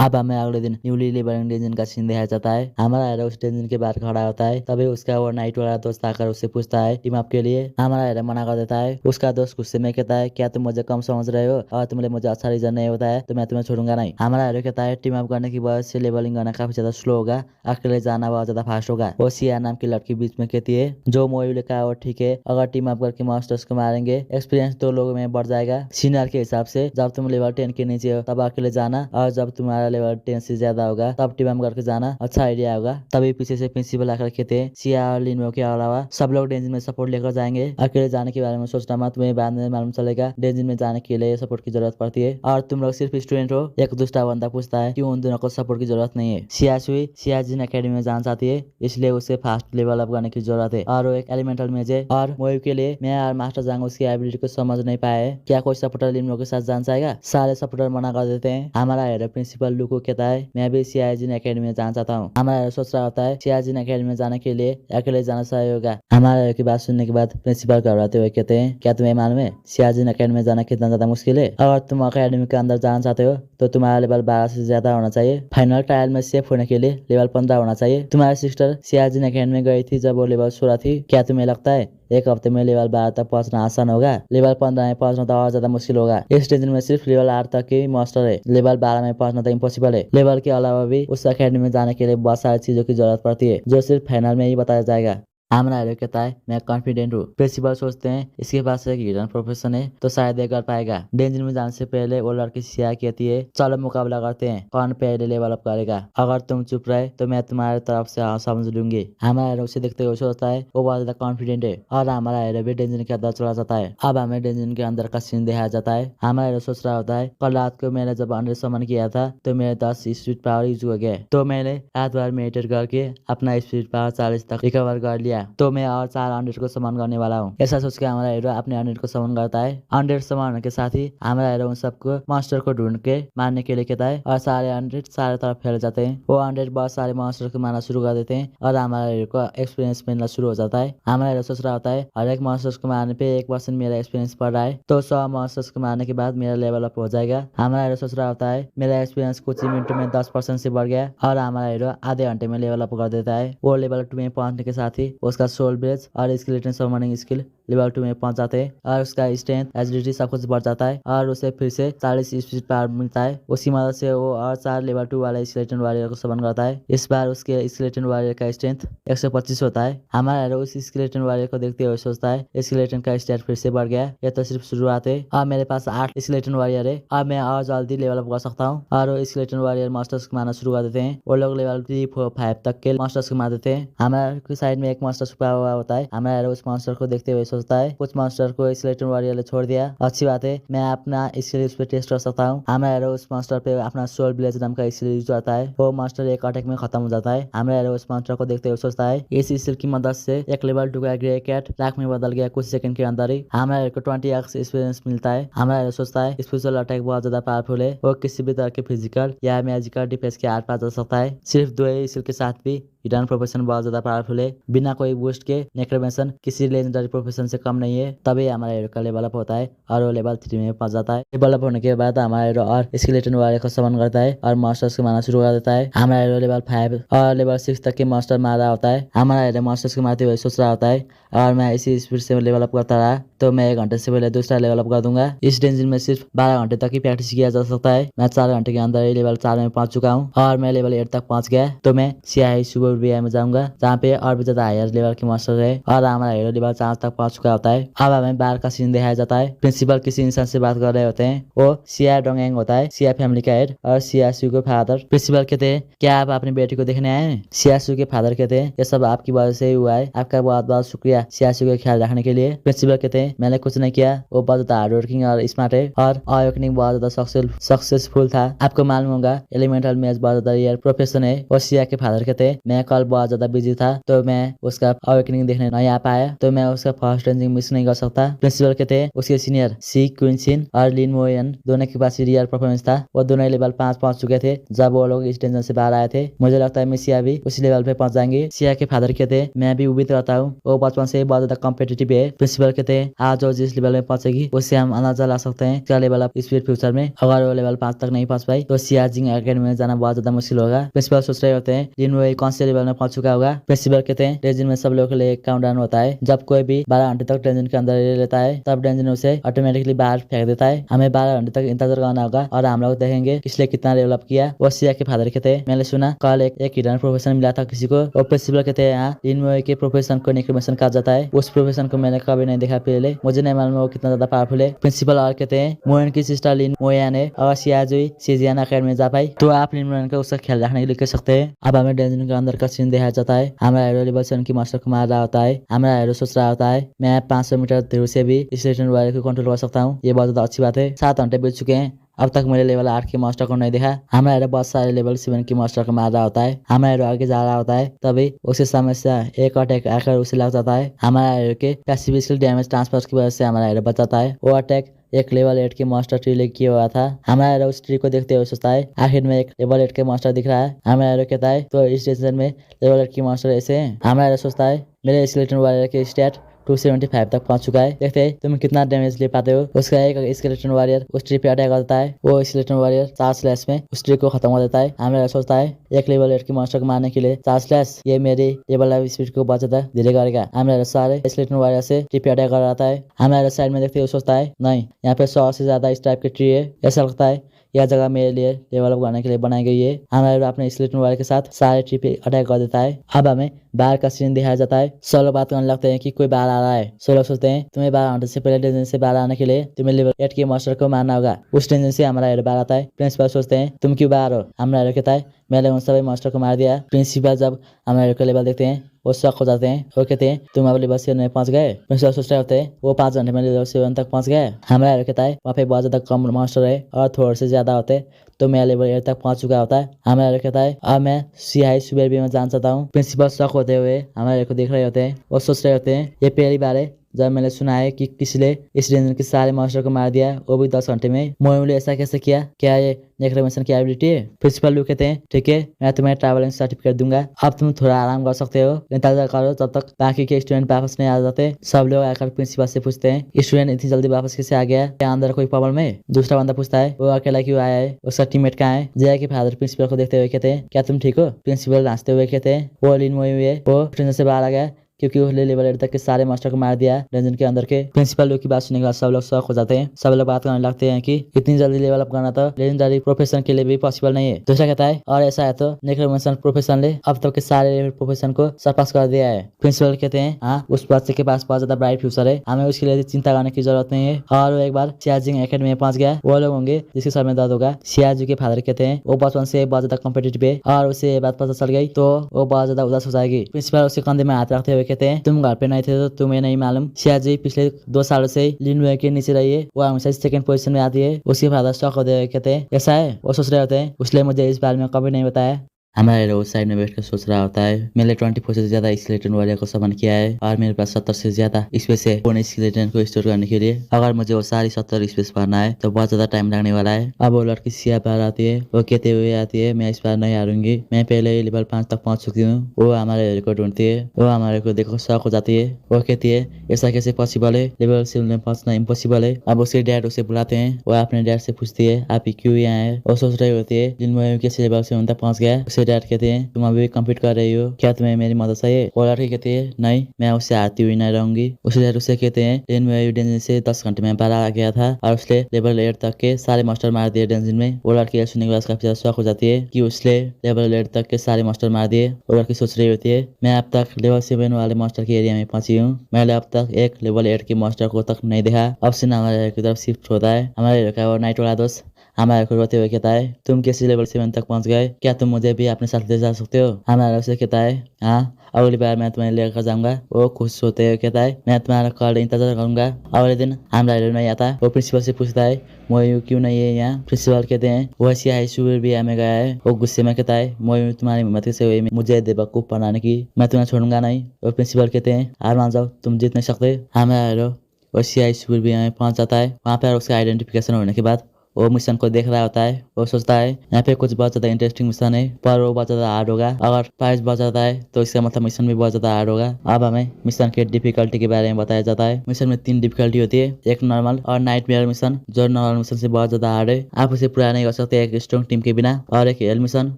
अब हमें अगले दिन न्यूली लिबरिंग डेंजन का सीन दिखाया जाता है। हमारा हीरो उस डेंजन के बाहर खड़ा होता है, तभी उसका वो नाइट वाला दोस्त आकर उससे पूछता है टीम अप के लिए। हमारा हीरो मना कर देता है। उसका दोस्त गुस्से में कहता है क्या तुम मुझे कम समझ रहे हो और तुमने मुझे अच्छा रीजन नहीं बताया तो मैं तुम्हें छोड़ूंगा नहीं। हमारा हीरो कहता है टीम अप करने की वजह से लेवलिंग करना काफी ज्यादा स्लो होगा, अकेले जाना बहुत ज्यादा फास्ट होगा। वो सिया नाम की लड़की बीच में कहती है जो मोई लिखा है वो ठीक है, अगर टीम अप करके मास्टर्स को मारेंगे एक्सपीरियंस 2 लोगों में बढ़ जाएगा। सीनियर के हिसाब से जब तुम लेवल 10 के नीचे हो तब अकेले जाना, और जब तुम्हारा लेवल 10 से ज्यादा होगा तब टीम अप करके जाना अच्छा आइडिया होगा। तभी पीछे से प्रिंसिपल आकर कहते हैं सिया और लिनवो के अलावा सब लोग डेंजन में सपोर्ट लेकर जाएंगे, अकेले जाने के बारे में सोचना मत, तुम्हें बाद में मालूम चलेगा डेंजन में जाने के लिए सपोर्ट की जरूरत पड़ती है और तुम लोग सिर्फ स्टूडेंट हो। एक दूसरा बंदा पूछता है क्यों उन दोनों को सपोर्ट की जरूरत नहीं है। सियासुई सियाजिन अकेडमी में जाना चाहती है इसलिए उसे फास्ट लेवल अप करने की जरूरत है और वो एक एलिमेंटल मेज है। और मोयू के लिए मैं और मास्टर जांग उसकी एबिलिटी को समझ नहीं पाए है, क्या कोई सपोर्टर लिनवो के साथ जाना चाहेगा। सारे सपोर्टर मना कर देते हैं। हमारा हीरो प्रिंसिपल लू को कहता है मैं भी सियाजिन अकेडमी में जाना चाहता हूँ। हमारा हीरो सोच रहा होता है सियाजिन अकेडमी में जाने के लिए अकेले जाना सही होगा। हमारा हीरो की बात सुनने के बाद प्रिंसिपल घबराते हुए कहते हैं क्या तुम्हें मालूम है सियाजिन अकेडमी में जाना कितना ज्यादा मुश्किल है। अगर तुम अकेडमी के अंदर जाना चाहते हो तो तुम्हारा लेवल 12 से ज्यादा होना चाहिए। फाइनल ट्रायल में सेफ होने के लिए लेवल 15 होना चाहिए। तुम्हारी सिस्टर सियाजिन अकेडमी में गई थी जब वो लेवल 16 थी, क्या तुम्हें लगता है एक हफ्ते में लेवल 12 तक पहुंचना आसान होगा। लेवल 15 में पहुंचना तो और ज्यादा मुश्किल होगा। इस डेंजन में सिर्फ लेवल 8 तक की मास्टर है, लेवल 12 में पहुंचना तो इम्पॉसिबल है। लेवल के अलावा भी उस अकेडमी में जाने के लिए बहुत सारी चीजों की जरूरत पड़ती है जो सिर्फ फाइनल में ही बताया जाएगा। हमारा हीरो कहता है मैं कॉन्फिडेंट हूँ। प्रिंसिपल सोचते हैं इसके पास एक हिडन प्रोफेशन है तो शायद ये कर पाएगा। डेंजर में जाने से पहले वो लड़की सिया कहती है चलो मुकाबला करते हैं कौन पहले लेवल अप करेगा। अगर तुम चुप रहे तो मैं तुम्हारी तरफ से हाँ समझ लूंगी। हमारा हीरो उसे देखते हुए सोचता है वो बहुत ज्यादा कॉन्फिडेंट है और हमारा हीरो भी डेंजर के अंदर चला जाता है। अब हमें डेंजर के अंदर का सीन दिखाया जाता है। हमारा हीरो सोच रहा होता है कल रात को मैंने जब अंडर समन किया था तो मेरे 10 स्पीड पावर यूज हो गया, तो मैंने रात भर मेडिटेट करके अपना स्पीड पावर 40 तक रिकवर कर लिया, तो मैं और 400 को समन करने वाला हूँ। ऐसा सोच के हमारा हीरो अपने 100 को समन करता है। 100 समन के साथ ही हमारा हीरो उन सबको मास्टर को ढूंढ के मारने के लिए कहता है और सारे 100 सारे तरफ फैल जाते हैं। वो 100 बहुत सारे मास्टर को मारना शुरू कर देते हैं और हमारा हीरो को एक्सपीरियंस मिलना शुरू हो जाता है। हमारा हीरो सोच रहा होता है हर एक मास्टर्स को मारने पे 1% मेरा एक्सपीरियंस पड़ रहा है तो 100 मास्टर्स को मारने के बाद मेरा लेवल अप हो जाएगा। हमारा हीरो सोच रहा होता है मेरा एक्सपीरियंस कुछ ही मिनटों में 10% से बढ़ गया और हमारा हीरो आधे घंटे में लेवल अप कर देता है। वो लेवल 2 में पहुंचने के साथ ही उसका सोल ब्रेज और स्केलेटन समनिंग स्किल लेवल 2 में पहुंच जाते हैं और उसका स्ट्रेंथ एजिलिटी सब कुछ बढ़ जाता है और उसे फिर से 40 स्पीड पावर मिलता है। उसी मदद से वो और 4 लेवल 2 वाले स्केलेटन वॉरियर को समन करता है। इस बार उसके स्केलेटन वॉरियर का स्ट्रेंथ 125 होता है। हमारा हीरो उस स्केलेटन वॉरियर को देखते हुए सोचता है स्केलेटन का स्टेट फिर से बढ़ गया, ये तो सिर्फ शुरुआत है। अब मेरे पास 8 स्केलेटन वॉरियर है, अब मैं और जल्दी लेवल अप कर सकता हूँ। और वो स्केलेटन वॉरियर मास्टर्स को मारना शुरू कर देते हैं। वो लोग लेवल 3, 4, 5 तक के मास्टर्स को मार देते हैं। हमारे साइड में एक मास्टर छुपा हुआ होता है। हमारा हीरो उस मास्टर को देखते हुए सोचता है कुछ मास्टर को स्केलेटन वॉरियर ने छोड़ दिया, अच्छी बात है, मैं अपना स्किल उस पर टेस्ट कर सकता हूँ। हमारा हीरो उस मास्टर पे अपना सोल ब्लेज नाम का स्किल यूज करता है। वो मास्टर एक अटैक में खत्म हो जाता है। हमारा हीरो उस मास्टर को देखते हुए सोचता है इस स्किल की मदद से एक लेवल 2 का ग्रे कैट लाख में बदल गया कुछ सेकंड के अंदर ही। हमारा हीरो को 20x एक्सपीरियंस मिलता है। हमारा हीरो सोचता है स्पेशल अटैक बहुत ज्यादा पावरफुल है, वो किसी भी तरह के फिजिकल या मैजिकल डिफेंस के आर पार जा सकता है। सिर्फ 2 स्किल के साथ भी हिडन प्रोफेशन बहुत ज्यादा पावरफुल है, बिना कोई बूस्ट के नेक्रोमेंसन किसी लेजेंडरी प्रोफेशन से कम नहीं है। तभी हमारा हीरो का लेवल अप होता है और वो लेवल 3 में पहुंच जाता है। लेवल अप होने के बाद हमारा हीरो और स्केलेटन वॉरियर को समन करता है और मास्टर्स को मारना शुरू कर देता है। हमारा हीरो लेवल 5 और लेवल 6 तक के मास्टर मार रहा होता है। हमारा हीरो मास्टर्स को मारते हुए सोच रहा होता है और मैं इसी स्पीड से लेवल अप करता रहा तो मैं 1 घंटे से पहले दूसरा लेवल अप कर दूंगा। इस डेंजन में सिर्फ 12 घंटे तक ही प्रैक्टिस किया जा सकता है। मैं 4 घंटे के अंदर ही लेवल 4 में पहुंच चुका हूँ और मैं लेवल 8 तक पहुंच गया तो मैं सियाही सुबह में जाऊंगा जहाँ पे और भी ज्यादा हायर लेवल के मास्टर है और हमारा हीरो लेवल 4 तक पहुंच चुका होता है। अब हमें बाहर का सीन दिखाया जाता है। प्रिंसिपल किसी इंसान से बात कर रहे होते हैं, वो सिया डोंगेंग होता है, सिया फैमिली का हेड और सिया सू के फादर। प्रिंसिपल कहते हैं क्या आप अपनी बेटी को देखने आए हैं। सिया सू के फादर कहते हैं ये सब आपकी वजह से ही हुआ है, आपका बहुत बहुत शुक्रिया सिया सू का ख्याल रखने के लिए। प्रिंसिपल कहते हैं मैंने कुछ नहीं किया, वो बहुत ज्यादा हार्ड वर्किंग और स्मार्ट है और अवेकनिंग बहुत ज्यादा सक्सेसफुल था। आपको मालूम होगा एलिमेंटल मैच बहुत ज्यादा रेयर प्रोफेशन है। और सिया के फादर कहते हैं मैं कल बहुत ज्यादा बिजी था तो मैं उसका अवेकनिंग देखने नहीं आ पाया तो मैं उसका फर्स्ट रेंजिंग मिस नहीं कर सकता। प्रिंसिपल कहते हैं उसके सीनियर सी क्विंसिन और लिन मोयन दोनों के पास रियल परफॉर्मेंस था, वो दोनों लेवल 5 पहुंच चुके थे जब वो लोग इस टेंशन से बाहर आए थे। मुझे लगता है मैं सिया भी उसी लेवल पे पहुंच जाएंगे। सिया के फादर कहते हैं मैं भी उम्मीद करता हूँ, वो बचपन से बहुत ज्यादा कॉम्पिटिटिव है। प्रिंसिपल कहते हैं आज जो जिस लेवल में पहुंचेगी उससे हम अंदाजा ला सकते हैं क्या लेवल ऑफ स्पीड फ्यूचर में। अगर वो लेवल 5 तक नहीं पहुंच पाई तो सियाजिंग एकेडमी में जाना बहुत ज्यादा मुश्किल होगा। प्रिंसिपल सोच रहे होते हैं दिन में कौन से लेवल में पहुंच चुका होगा। प्रिंसिपल कहते हैं डेंजिन में सब लोगों के लिए एक काउंटडाउन होता है। जब कोई भी 12 घंटे तक डेंजिन के अंदर ले लेता है तब डेंजिन उसे ऑटोमेटिकली बाहर फेंक देता है। हमें 12 घंटे तक इंतजार करना होगा और हम लोग देखेंगे किसने कितना डेवलप किया। वो सिया के फादर कहते हैं मैंने सुना कल एक हिडन प्रोफेशन मिला था किसी को। और प्रिंसिपल कहते हैं हाँ, लिन के प्रोफेशन को निक्रोमेशन कहा जाता है। उस प्रोफेशन को मैंने कभी नहीं देखा पहले, मुझे नहीं मालूम वो कितना ज्यादा पावरफुल है। प्रिंसिपल और कहते हैं मोयन की सिस्टर लिन मोयन है और सियाजुई सीजियान अकेडमी जा पाई तो आप लिन मोयन का उसका ख्याल रखने के लिए कह सकते हैं। अब हमें डेंजिन के अंदर का सीन दिखाया जाता है। हमारा हीरो लेवल से उनकी मास्टर को मार रहा होता है। हमारा हीरो सोच रहा होता है मैं 500 मीटर दूर से भी इस लेजेंड वाले को कंट्रोल कर सकता हूँ। ये बहुत ज्यादा अच्छी बात है। 7 घंटे बीत चुके हैं, अब तक मैंने लेवल 8 के मास्टर को नहीं देखा। हमारा हीरो बहुत सारे लेवल 7 की मास्टर को मार रहा होता है। हमारा हीरो आगे जा रहा होता है तभी उसी समस्या एक अटैक आकर उसे लग जाता है। हमारा हीरो के पैसिव स्किल डैमेज ट्रांसफर की वजह से हमारा हीरो बच जाता है। वो अटैक एक लेवल 8 के मास्टर ट्री लेके किया हुआ था। हमारा हीरो उस ट्री को देखते हुए सोचता है आखिर में एक लेवल 8 के मास्टर दिख रहा है। हमारा हीरो कहता है तो इस सीजन में लेवल 8 के मास्टर ऐसे हैं। हमारा हीरो सोचता है मेरे स्केलेटन वॉरियर के स्टैट 275 तक पहुंच चुका है, देखते हैं तुम कितना डैमेज ले पाते हो। उसका एक स्केलेटन वॉरियर उस ट्री पे अटैक करता है। वो स्केलेटन वॉरियर 4 स्लैश में उस ट्री को खत्म कर देता है। हमें सोचता है एक लेवल 8 के मास्टर को मारने के लिए 4 स्लैश ये मेरी लेवल 5 स्पीड को बहुत ज्यादा धीरे करेगा। हमें सारे स्केलेटन वॉरियर से ट्री पे अटैक कर रहा है। हमारे साइड में देखते हुए सोचता है नहीं, यहाँ पे 100 से ज्यादा इस टाइप के ट्री है। ऐसा लगता है यह जगह मेरे लिए डेवलप करने के लिए बनाई गई है। हमारे अपने स्केलेटन वॉरियर के साथ सारे ट्री पे अटैक कर देता है। अब हमें बाहर का सीन दिखाया जाता है। सब लोग बात करने लगते हैं कि कोई बाहर आ रहा है। सब लोग सोचते हैं तुम्हें 12 घंटे से पहले डेंजन से बाहर आने के लिए तुम्हें लेवल 8 के मास्टर को मारना होगा। उस डेंजन से हमारा हीरो बाहर आता है। प्रिंसिपल सोचते हैं तुम क्यों बाहर हो। हमारा हीरो कहता है मैंने उन सभी मास्टर को मार दिया। प्रिंसिपल जब हमारे हीरो का लेवल देखते हैं वो शॉक हो जाते हैं। वो कहते हैं तुम अब लेवल 7 में पहुंच गए। प्रिंसिपल सोच रहे होते हैं वो 5 घंटे में लेवल 7 तक पहुंच गए। हमारा हीरो कहता है वहाँ पे बहुत ज्यादा कम मास्टर है और थोड़े से ज्यादा होते तो मैं लेवल 8 तक पहुंच चुका होता है। हमारा हीरो कहता है अब मैं सियाही सुबेर भी में जान सकता हूँ। प्रिंसिपल शॉक होते हुए हमारे हीरो को देख रहे होते हैं। वो सोच रहे होते हैं ये पहली बार है जब मैंने सुना है कि किसी ने इस डेंजन के सारे मास्टर को मार दिया, वो भी 10 घंटे में। मोहम्मद ऐसा कैसे किया, क्या ये नेक्रोमेंसन की एबिलिटी है। प्रिंसिपल लोग कहते हैं ठीक है मैं तुम्हें ट्रैवलिंग सर्टिफिकेट दूंगा, अब तुम थोड़ा आराम कर सकते हो, इंतजार करो तब तक बाकी के स्टूडेंट वापस नहीं आ जाते। सब लोग आकर प्रिंसिपल से पूछते हैं स्टूडेंट इतनी जल्दी वापस कैसे आ गया, क्या अंदर कोई प्रॉब्लम है। दूसरा बंदा पूछता है वो अकेला क्यों आया है, उसका टीममेट कहाँ है। जया के फादर प्रिंसिपल को देखते हुए कहते हैं क्या तुम ठीक हो। प्रिंसिपल नाचते हुए कहते हैं वो लीन मोई हुई है, वो डेंजन से बाहर आ गया क्योंकि उसने लेवल 8 तक के सारे मास्टर को मार दिया डेंजन के अंदर के। प्रिंसिपल लोग की बात सुनने के बाद सब लोग शॉक हो जाते हैं। सब लोग बात करने लगते हैं कि इतनी जल्दी लेवल अप करना तो लेजेंडरी प्रोफेशन के लिए भी पॉसिबल नहीं है। दूसरा कहता है और ऐसा है तो नेक्रोमेंसन प्रोफेशन ने अब तक के सारे प्रोफेशन को सरपास कर दिया है। प्रिंसिपल कहते हैं हाँ उस बच्चे के पास बहुत ज्यादा ब्राइट फ्यूचर है, हमें उसके लिए चिंता करने की जरूरत नहीं है। और वो एक बार सियाजिंग एकेडमी में पहुंच गया वो लोग होंगे जिसके सर में दर्द होगा। सियाजू के फादर कहते हैं वो बचपन से बहुत ज्यादा कॉम्पिटिटिव है और उसे ये बात पता चल गई तो वो बहुत ज्यादा उदास हो जाएगी। प्रिंसिपल उसके कंधे में हाथ रखते हुए कहते हैं तुम घर पे नहीं थे तो तुम्हें नहीं मालूम, सियाजी पिछले 2 सालों से लिन के नीचे रही है, वो हमेशा सेकंड पोजीशन में आती है। उसके फादर शॉक होते हुए कहते हैं ऐसा है, वो सोच रहे होते हैं उसने मुझे इस बारे में कभी नहीं बताया। हमारा हीरो साइड में बैठकर सोच रहा होता है मैंने 24 से ज्यादा स्केलेटन वॉरियर को समन किया है और मेरे पास 70 से ज्यादा स्पेस है उन स्केलेटन को स्टोर करने के लिए। अगर मुझे वो सारी 70 स्पेस भरना है तो बहुत ज्यादा टाइम लगने वाला है। अब वो लड़की सिया बाहर आती है, वो कहते हुए आती है मैं इस बार नहीं हारूंगी, मैं पहले ही लेवल 5 तक पहुंच चुकी हूँ। वो हमारे हीरो को ढूंढती है, वो हमारे को देखो शॉक हो जाती है। वो कहती है ऐसा कैसे पॉसिबल है, लेवल 7 में पहुंचना इम्पॉसिबल है। अब उसके डैड उसे बुलाते हैं, वो अपने डैड से पूछती है आप क्यों यहाँ है। वो सोच रही होती है जिन कैसे लेवल 7 तक पहुंच गया। उसके डैड कहते हैं तुम अभी कम्पीट कर रही हो, क्या तुम्हें मेरी मदद चाहिए। वो लड़की कहती है नहीं मैं उससे हारती हुई नहीं रहूंगी। उसे कहते हैं डेंजन से 10 घंटे में बाहर आ गया था और उसने लेवल 8 तक के सारे मास्टर मार दिए डेंजन में। वो लड़की सुनने के बाद काफी ज्यादा शौक हो जाती है कि उसने लेवल 8 तक के सारे मास्टर मार दिए। वो लड़की सोच रही होती है मैं अब तक लेवल 7 वाले मास्टर के एरिया में पहुंची हूँ, मैंने अब तक एक लेवल 8 के मास्टर को तक नहीं देखा। अब सीन हमारे की तरफ शिफ्ट होता है। हमारे वो नाइट वाला दोस्त हमारे को रोते हुए कहता है तुम कैसे लेवल 7 तक पहुंच गए, क्या तुम मुझे भी अपने साथ ले जा सकते हो। हमारा उसे कहता है हाँ अगली बार मैं तुम्हें लेकर जाऊंगा। वो खुश होते हुए कहता है मैं तुम्हारा कल इंतजार करूंगा। अगले दिन हमारा हीरो नहीं आता। वो प्रिंसिपल से पूछता है मोयू क्यों नहीं है यहाँ। प्रिंसिपल कहते हैं वो सियाही सुबेर भी हमें गया है। वो गुस्से में कहता है मोयू तुम्हारी हिम्मत कैसे हुई मुझे बेवकूफ बनाने की, मैं तुम्हें छोड़ूंगा नहीं। वो प्रिंसिपल कहते हैं हार मान जाओ तुम जीत नहीं सकते। हमारा हीरो वो सियाही सुबेर भी हमें पहुंच जाता है। वहाँ पर उसका आइडेंटिफिकेशन होने के बाद वो मिशन को देख रहा होता है। वो सोचता है यहाँ पे कुछ बहुत ज्यादा इंटरेस्टिंग मिशन है, पर वो बहुत ज्यादा हार्ड होगा। अगर प्राइस बहुत ज्यादा है तो इसका मतलब मिशन भी बहुत ज्यादा हार्ड होगा। अब हमें मिशन के डिफिकल्टी के बारे में बताया जाता है। मिशन में 3 डिफिकल्टी होती है, एक नॉर्मल और नाइटमेयर मिशन जो नॉर्मल मिशन से बहुत ज्यादा हार्ड है, आप उसे पूरा नहीं कर सकते एक स्ट्रॉन्ग टीम के बिना। और एक एल मिशन।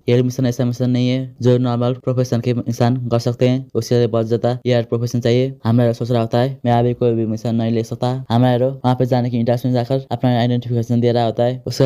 एल मिशन ऐसा मिशन नहीं है जो नॉर्मल प्रोफेशन के इंसान कर सकते हैं, उसके लिए बहुत ज्यादा यार प्रोफेशन चाहिए। हमारा सोच रहा होता है मैं अभी कोई भी मिशन नहीं ले सकता। हमारा वहाँ पे जाने की इंटरेस्ट में जाकर अपना आइडेंटिफिकेशन दे रहा होता है। उसका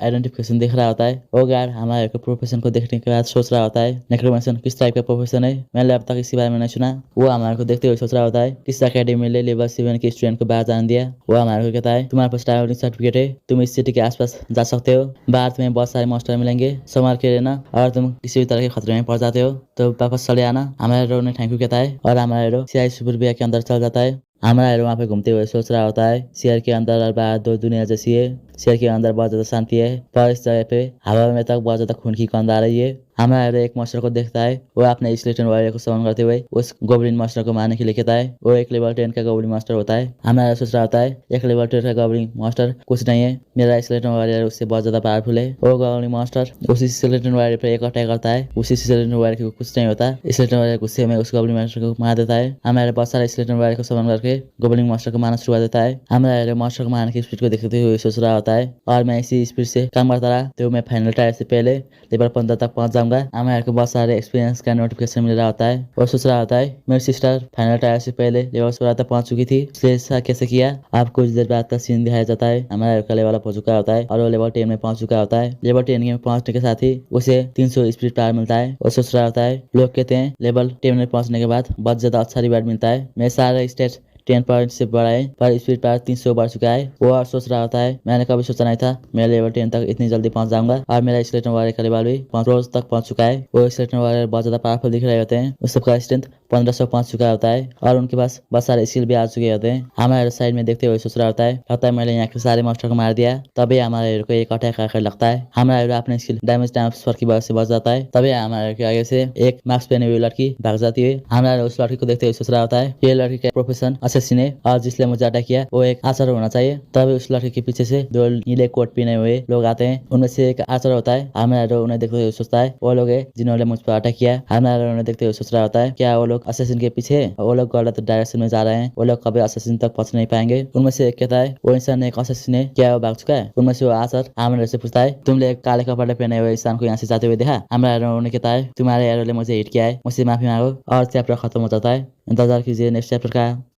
आइडेंटिफिकेशन दिख रहा होता है। वो गार्ड हमारे प्रोफेशन को देखने के बाद सोच रहा होता है नेक्रोमेंसन किस टाइप का प्रोफेशन है, मैंने अब तक इसके बारे में नहीं सुना। वो हमारे को देखते हुए सोच रहा होता है किस अकेडमी ने लेवल 7 के स्टूडेंट को बाहर जाने दिया। वो हमारे को कहता है तुम्हारे पास ट्रैवलिंग सर्टिफिकेट है, तुम इस सिटी के आसपास जा सकते हो, बाहर तुम्हें बहुत सारे मॉन्स्टर मिलेंगे, संभाल के लेना, और तुम किसी भी तरह के खतरे में पड़ जाते हो तो वापस चले आना। हमारा हीरो ने थैंक यू कहता है और हमारा हीरो सीआई सुपरबिया के अंदर चल जाता है। हमारा हीरो वहाँ पे घूमते हुए सोच रहा होता है शहर के अंदर और बाहर दो दुनिया जैसी है। शहर के अंदर बहुत ज्यादा शांति है, पर इस जगह पे हवा में तक बहुत ज्यादा खून की गंध आ रही है। हमारा हीरो एक मास्टर को देखता है, वो अपने स्केलेटन वॉरियर को समन करते हुए उस गोब्लिन मास्टर को मारने के लिए कहता है। वो एक लेवल 10 का गोब्लिन मास्टर होता है। हमारा हीरो सोच रहा होता है एक लेवल 10 का गोब्लिन मास्टर कुछ नहीं है, मेरा स्केलेटन वॉरियर उससे बहुत ज्यादा पावरफुल है। वो गोब्लिन मास्टर उसी स्केलेटन वॉरियर पर एक अटैक करता है, उसी स्केलेटन वॉरियर को कुछ नहीं होता। स्केलेटन वॉरियर गुस्से में उस गोब्लिन मास्टर को मार देता है। हमारे बहुत सारे स्केलेटन वॉरियर को समन करके गोब्लिन मास्टर को मारना शुरू कर देता है। हमारा हीरो मास्टर को मारने की स्पीड को देखते हुए सोच रहा होता है और मैं इसी स्पीड से काम करता रहा तो मैं फाइनल टायर से पहले लेवल 15 तक पहुंच जाऊंगा। हमारे को बहुत सारे एक्सपीरियंस का नोटिफिकेशन मिल रहा होता है और सोच रहा होता है मेरी सिस्टर फाइनल टायर से पहले लेवल 16 तक पहुंच चुकी थी, इसलिए ऐसा कैसे किया। आप कुछ देर बाद का सीन दिखाया जाता है। हमारा लड़का लेवल अप हो चुका होता है और वो लेवल 10 में पहुंच चुका होता है। लेवल 10 में पहुंचने के साथ ही उसे 300 स्पीड पावर मिलता है और सोच रहा होता है लोग कहते हैं लेवल 10 में पहुंचने के बाद बहुत ज्यादा अच्छा रिवार्ड मिलता है। मैं सारे स्टेट 10 पॉइंट से बढ़ा है, पर स्पीड पावर 300 बढ़ चुका है। वो और सोच रहा होता है मैंने कभी सोचा नहीं था मैं लेवल 10 तक इतनी जल्दी पहुंच जाऊंगा और मेरा स्केलेटन वॉरियर का लेवल भी 5 रोज तक पहुंच चुका है। वो स्केलेटन वॉरियर बहुत ज्यादा पावरफुल दिख रहे होते हैं, उस सबका स्ट्रेंथ 1500 पहुंच चुका होता है और उनके पास बहुत सारे स्किल भी आ चुके होते हैं। हमारे साइड में देखते हुए सोच रहा होता है मैंने यहाँ के सारे मास्टर को मार दिया। तभी हमारे हीरो को एक अटैक आकर लगता है। हमारा हीरो अपने स्किल डैमेज ट्रांसफर की वजह से बच जाता है। तभी हमारे हीरो के आगे से एक मास्क पहने हुई लड़की भाग जाती है। हमारा उस लड़की को देखते हुए सोच रहा होता है ये लड़की का प्रोफेशन असैसिन है और जिसने मुझे अटैक किया वो एक आर्चर होना चाहिए। तभी उस लड़की के पीछे से 2 नीले कोट पहने हुए लोग आते हैं, उनमें से एक आर्चर होता है। हमारा हीरो उन्हें देखते हुए सोचता है वो लोग है जिन्होंने मुझ पर अटैक किया। हमारा हीरो उन्हें देखते हुए सोच रहा होता है क्या वो लोग असैसिन के पीछे है, वो लोग गलत डायरेक्शन में जा रहे हैं, वो लोग कभी असैसिन तक पहुंच नहीं पाएंगे। उनमें से एक कहता है वो इंसान एक असैसिन है, क्या वो भाग चुका है। उनमें से वो आर्चर हमारे से पूछता है तुमने एक काले कपड़े पहने हुए इंसान को यहाँ से जाते हुए देखा। हमारा हीरो उन्हें कहता है तुम्हारे हीरो ने मुझे हिट किया है, मुझसे माफी मांगो, और चैप्टर खत्म हो जाता है। इंतजार कीजिए नेक्स्ट चैप्टर का।